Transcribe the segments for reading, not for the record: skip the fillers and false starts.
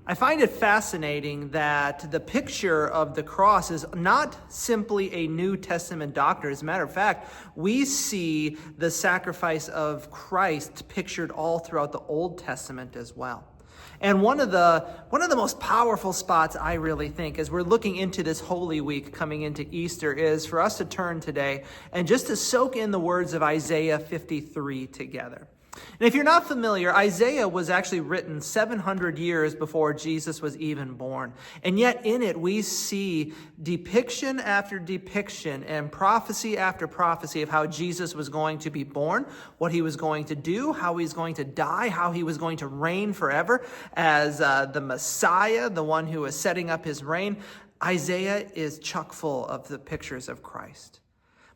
I find it fascinating that the picture of the cross is not simply a New Testament doctrine. As a matter of fact, we see the sacrifice of Christ pictured all throughout the Old Testament as well. And one of the most powerful spots, I really think, as we're looking into this Holy Week coming into Easter, is for us to turn today and just to soak in the words of Isaiah 53 together. And if you're not familiar, Isaiah was actually written 700 years before Jesus was even born. And yet in it, we see depiction after depiction and prophecy after prophecy of how Jesus was going to be born, what he was going to do, how he's going to die, how he was going to reign forever as the Messiah, the one who is setting up his reign. Isaiah is chock full of the pictures of Christ.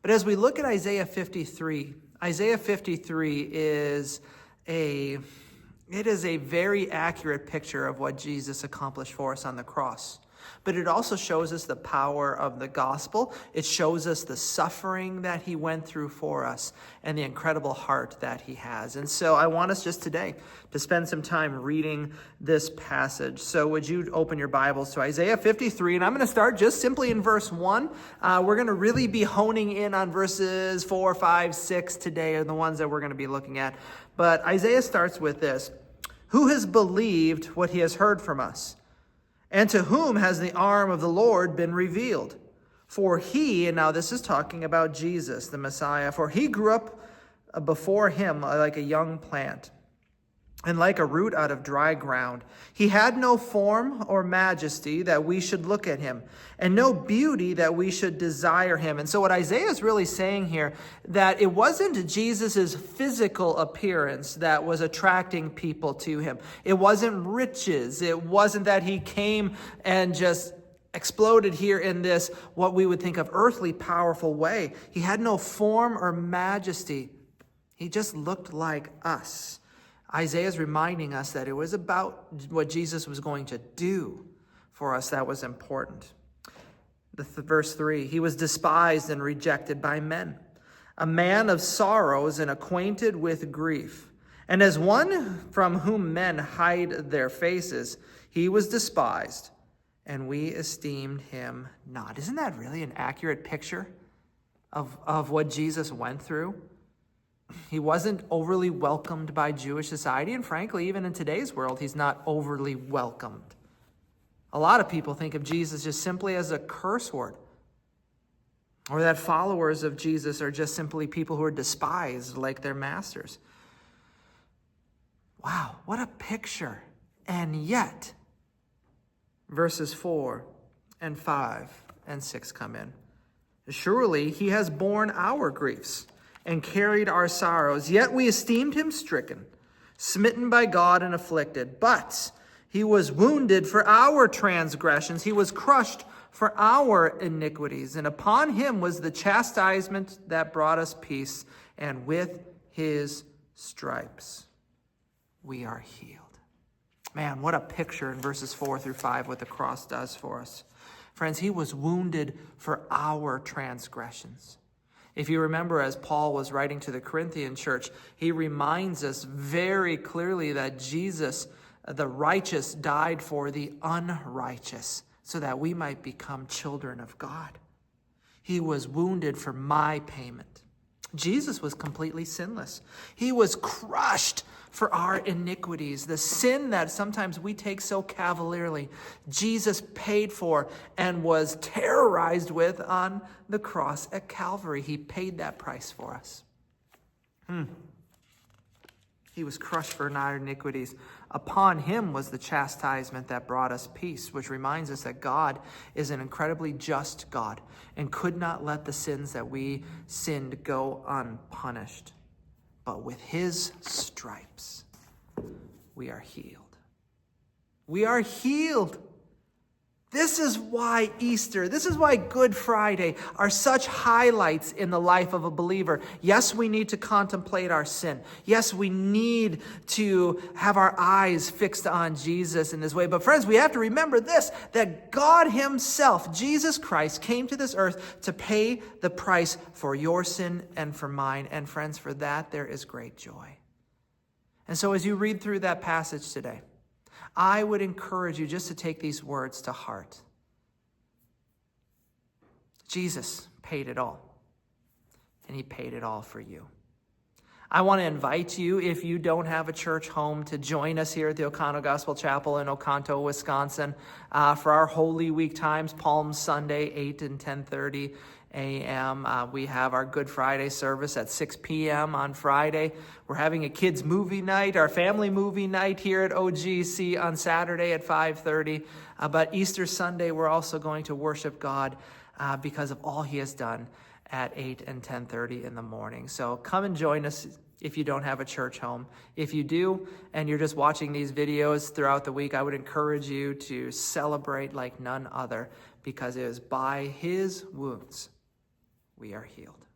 But as we look at Isaiah 53 is a very accurate picture of what Jesus accomplished for us on the cross. But it also shows us the power of the gospel. It shows us the suffering that he went through for us and the incredible heart that he has. And so I want us just today to spend some time reading this passage. So would you open your Bibles to Isaiah 53? And I'm going to start just simply in verse 1. We're going to really be honing in on verses 4, 5, 6 today are the ones that we're going to be looking at. But Isaiah starts with this: "Who has believed what he has heard from us? And to whom has the arm of the Lord been revealed? For he," and now this is talking about Jesus, the Messiah, "for he grew up before him like a young plant, and like a root out of dry ground. He had no form or majesty that we should look at him, and no beauty that we should desire him." And so what Isaiah is really saying here, that it wasn't Jesus's physical appearance that was attracting people to him. It wasn't riches. It wasn't that he came and just exploded here in this, what we would think of earthly powerful way. He had no form or majesty. He just looked like us. Isaiah is reminding us that it was about what Jesus was going to do for us that was important. Verse 3, "He was despised and rejected by men, a man of sorrows and acquainted with grief. And as one from whom men hide their faces, he was despised, and we esteemed him not." Isn't that really an accurate picture of what Jesus went through? He wasn't overly welcomed by Jewish society, and frankly, even in today's world, he's not overly welcomed. A lot of people think of Jesus just simply as a curse word, or that followers of Jesus are just simply people who are despised like their masters. Wow, what a picture. And yet, verses 4 and 5 and 6 come in. "Surely he has borne our griefs and carried our sorrows, yet we esteemed him stricken, smitten by God and afflicted. But he was wounded for our transgressions, he was crushed for our iniquities, and upon him was the chastisement that brought us peace, and with his stripes we are healed." Man, what a picture in verses 4 through 5 what the cross does for us. Friends, he was wounded for our transgressions. If you remember, as Paul was writing to the Corinthian church, he reminds us very clearly that Jesus, the righteous, died for the unrighteous so that we might become children of God. He was wounded for my payment. Jesus was completely sinless. He was crushed for our iniquities. The sin that sometimes we take so cavalierly, Jesus paid for and was terrorized with on the cross at Calvary. He paid that price for us. He was crushed for our iniquities. Upon him was the chastisement that brought us peace, which reminds us that God is an incredibly just God and could not let the sins that we sinned go unpunished. But with his stripes, we are healed. We are healed. This is why Easter, this is why Good Friday are such highlights in the life of a believer. Yes, we need to contemplate our sin. Yes, we need to have our eyes fixed on Jesus in this way. But friends, we have to remember this, that God himself, Jesus Christ, came to this earth to pay the price for your sin and for mine. And friends, for that there is great joy. And so as you read through that passage today, I would encourage you just to take these words to heart. Jesus paid it all, and he paid it all for you. I want to invite you, if you don't have a church home, to join us here at the Oconto Gospel Chapel in Oconto, Wisconsin, for our Holy Week times, Palm Sunday, 8 and 10:30 a.m. We have our Good Friday service at 6 p.m. on Friday. We're having a kids' movie night, our family movie night here at OGC on Saturday at 5:30. But Easter Sunday, we're also going to worship God because of all he has done at 8 and 10:30 in the morning. So come and join us if you don't have a church home. If you do, and you're just watching these videos throughout the week, I would encourage you to celebrate like none other, because it is by his wounds we are healed.